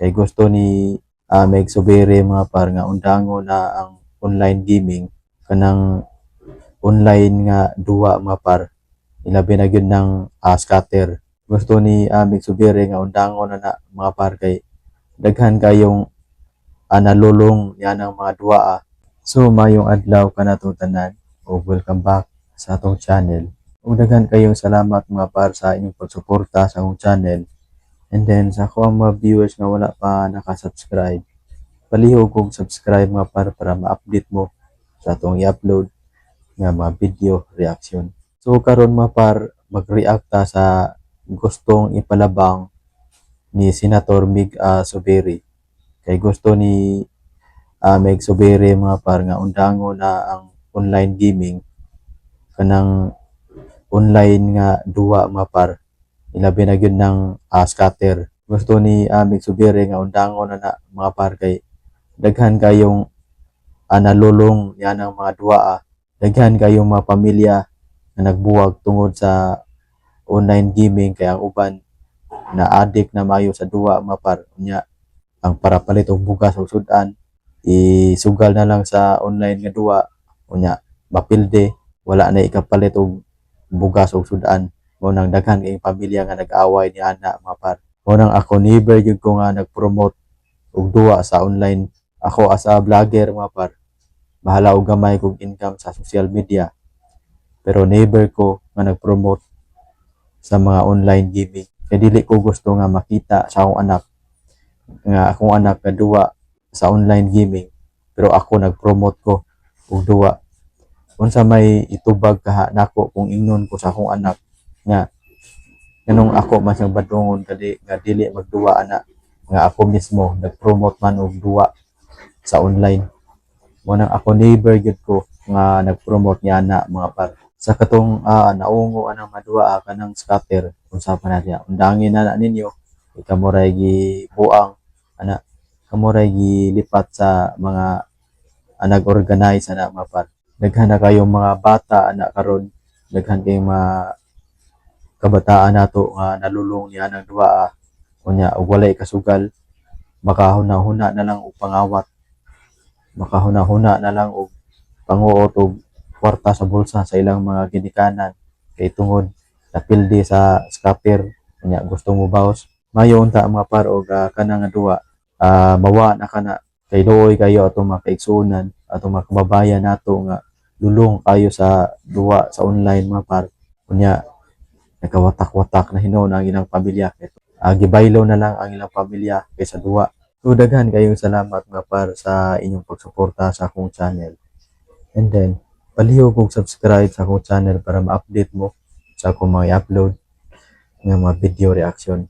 Kay gusto ni Meg Subiri mga par nga undangon na ang online gaming kanang online nga duwa mga par. Ilabi na gyud ng scatter. Gusto ni Meg Subiri nga undangon na mga par kay daghan kayong nalulong yan ang mga duwa. So mayong adlaw kanatong tanan o welcome back sa atong channel. Ug daghan kayong salamat mga par sa inyong pagsuporta sa akong channel. And then sa ako mga viewers nga wala pa nakasubscribe, palihog kong subscribe mga par para ma-update mo sa atong i-upload nga mga video reaction. So karon mga par mag-react ta sa gustong ipalabang ni Senator Mig Subiri. Kay gusto ni Meg Subiri mga par nga undangon na ang online gaming kanang online nga duwa mga par. Ilabi na gyud ng scatter. Gusto ni Meg Subiri nga undangon na mga par kay daghan kayong nalulong yan ang mga duwa. Daghan kayong mga pamilya na nagbuwag tungod sa online gaming kaya ang uban na addict na mayo sa duwa mga par. Unya ang para palit og bugas o sudan isugal na lang sa online nga duwa. Unya mapilde wala na ikapalit og bugas o sudan. Mo nang daghan kay pamilya nga nag-away ni ana mga par. Mo nang ako never gyud ko nga nag-promote og duwa sa online. Ako as a vlogger mga par, bahala og gamay kog income sa social media. Pero never ko nga nag-promote sa mga online gaming. Kay dili ko gusto nga makita sa akong anak nga duwa sa online gaming. Pero ako nag-promote ko og duwa. Unsa may itubag kaha nako kung ingnon ko sa akong anak nga kanong ako man siyang badungon kadi nga dili magduwa ana nga ako mismo nag-promote man og duwa sa online. Mo nang ako never gyud ko nga nag-promote niya ana mga par. Sa katong naungo anang madua kanang scatter unsa pa na diya. Undangin na ninyo ikamuray gibuang ana kamuray gilipat sa mga nag-organize ana mga par. Daghan na kayong mga bata ana karon, daghan kayong mga kabataan nato nga nalulong niya ng duwa. Unya og walay kasugal makahuna-huna na lang og pangawat, makahuna-huna na lang og panguot og kwarta sa bulsa sa ilang mga ginikanan kay tungod napildi sa scatter. Unya gusto mo bawas mayo unta mga par og kanang duwa mawa na kana kay luoy kayo atong mga kaigsuonan atong mga kababayan nato nga lulong kayo sa duwa sa online mga par. Unya nakawatak-watak na hinuon ang ilang pamilya. Gibaylo na lang ang ilang pamilya kaysa duwa. So daghan kayong salamat mga par sa inyong pagsuporta sa akong channel. And then palihog kong subscribe sa akong channel para ma-update mo sa akong mga i-upload ng mga video reaction.